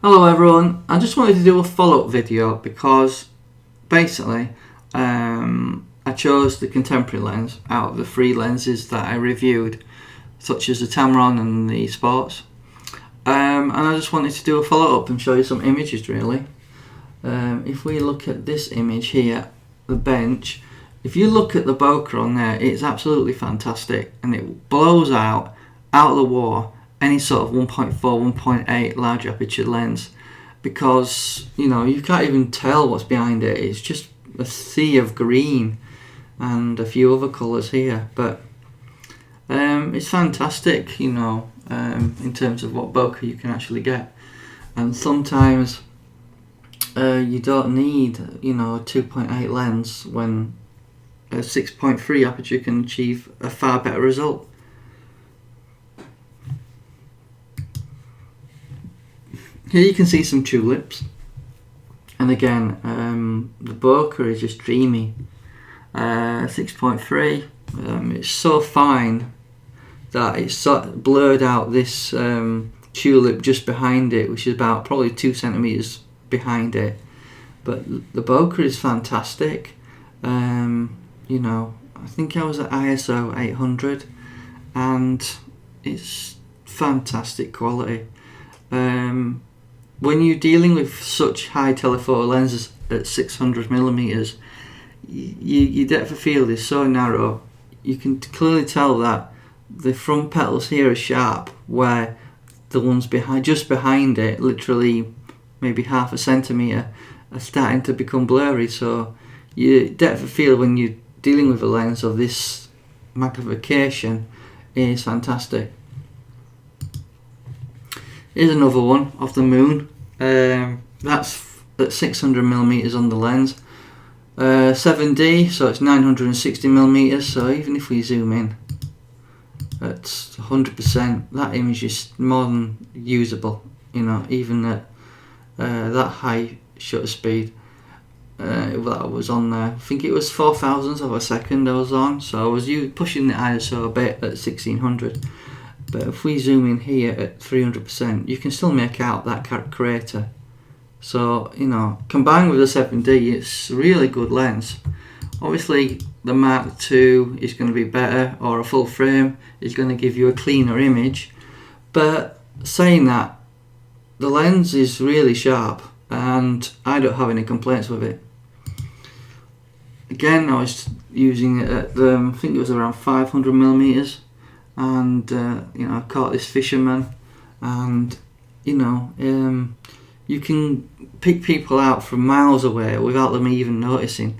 Hello everyone, I just wanted to do a follow-up video because basically I chose the contemporary lens out of the three lenses that I reviewed, such as the Tamron and the Sports, and I just wanted to do a follow-up and show you some images really. If we look at this image here, the bench, if you look at the bokeh on there, it's absolutely fantastic and it blows out of the water any sort of 1.4, 1.8 large aperture lens, because you can't even tell what's behind it. It's just a sea of green and a few other colours here, but it's fantastic, in terms of what bokeh you can actually get. And sometimes you don't need a 2.8 lens when a 6.3 aperture can achieve a far better result. Here you can see some tulips, and again the bokeh is just dreamy. 6.3, it's so fine that it's sort of blurred out this tulip just behind it, which is about probably 2 centimeters behind it. But the bokeh is fantastic. I think I was at ISO 800 and it's fantastic quality. When you're dealing with such high telephoto lenses at 600mm, your depth of field is so narrow. You can clearly tell that the front petals here are sharp, where the ones just behind it, literally maybe half a centimetre, are starting to become blurry. So your depth of field when you're dealing with a lens of this magnification is fantastic. Here's another one of the moon. That's at 600mm on the lens. 7D, so it's 960mm. So even if we zoom in at 100%, that image is more than usable. Even at that high shutter speed that was on there. I think it was 4,000ths of a second I was on, so I was pushing the ISO a bit at 1600. But if we zoom in here at 300%, you can still make out that crater. So, combined with the 7D, it's a really good lens. Obviously, the Mark II is going to be better, or a full frame is going to give you a cleaner image. But saying that, the lens is really sharp, and I don't have any complaints with it. Again, I was using it at I think it was around 500mm. And I caught this fisherman, and you can pick people out from miles away without them even noticing.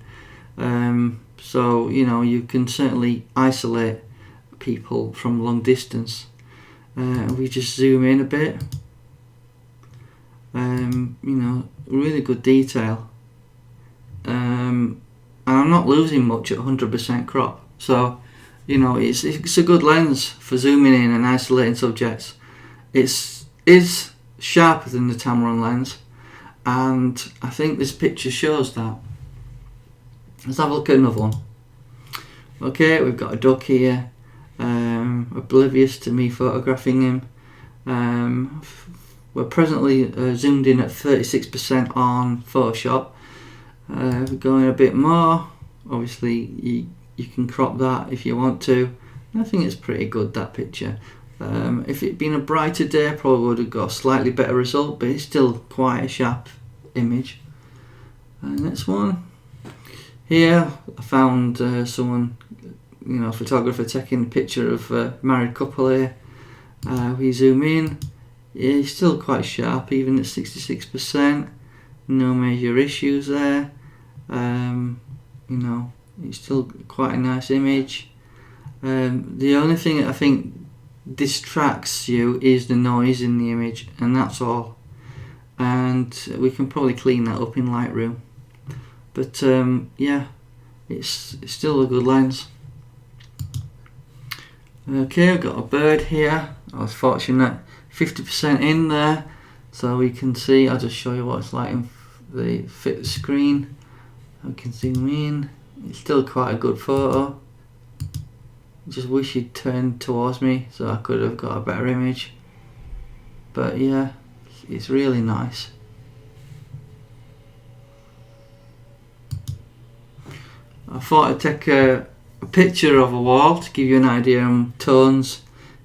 So you can certainly isolate people from long distance. We just zoom in a bit. Really good detail, and I'm not losing much at 100% crop. So it's a good lens for zooming in and isolating subjects. It is sharper than the Tamron lens, and I think this picture shows that. Let's have a look at another one. Okay, we've got a duck here, oblivious to me photographing him. We're presently zoomed in at 36% on Photoshop. We're going a bit more. Obviously, you can crop that if you want to. I think it's pretty good, that picture. If it'd been a brighter day, I probably would have got a slightly better result, but it's still quite a sharp image. Next one. Here I found someone, photographer taking a picture of a married couple here. We zoom in, it's still quite sharp even at 66%. No major issues there. It's still quite a nice image. The only thing that I think distracts you is the noise in the image, and that's all. And we can probably clean that up in Lightroom. But it's still a good lens. Okay, I've got a bird here. I was fortunate, 50% in there, so we can see. I'll just show you what it's like in the fit screen. I can zoom in. It's still quite a good photo. Just wish he'd turned towards me so I could have got a better image. But yeah, it's really nice. I thought I'd take a picture of a wall to give you an idea on tones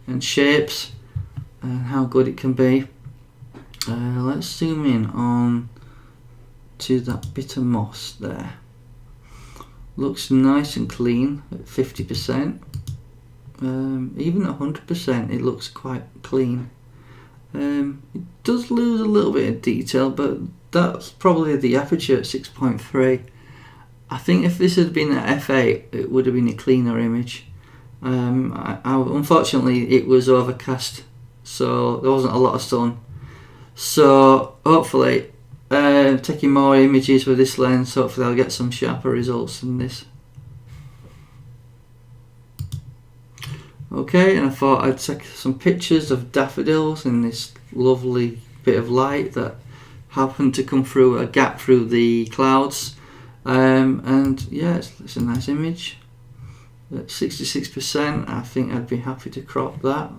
and shapes and how good it can be. Let's zoom in on to that bit of moss there. Looks nice and clean at 50%. Even at 100% it looks quite clean. It does lose a little bit of detail, but that's probably the aperture at 6.3. I think if this had been at f8 it would have been a cleaner image. Unfortunately it was overcast, so there wasn't a lot of sun. So hopefully taking more images with this lens, hopefully I'll get some sharper results than this. Okay, and I thought I'd take some pictures of daffodils in this lovely bit of light that happened to come through a gap through the clouds. And yeah, it's a nice image. At 66%, I think I'd be happy to crop that,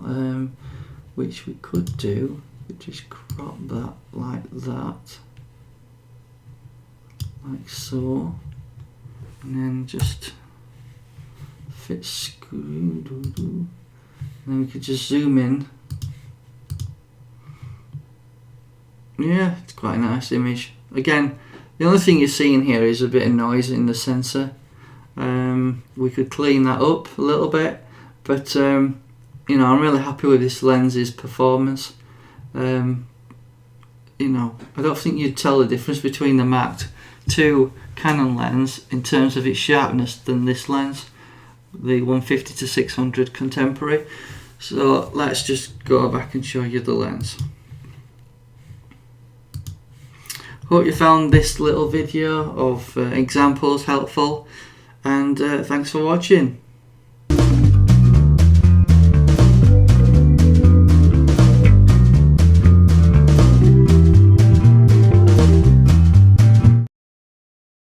which we could do. We just crop that like that, like so, and then just fit screw, and then we could just zoom in. Yeah, it's quite a nice image. Again, the only thing you're seeing here is a bit of noise in the sensor. We could clean that up a little bit, but you know, I'm really happy with this lens's performance. You know, I don't think you'd tell the difference between the Mark II Canon lens in terms of its sharpness than this lens, the 150 to 600 contemporary. So let's just go back and show you the lens. Hope you found this little video of examples helpful, and thanks for watching.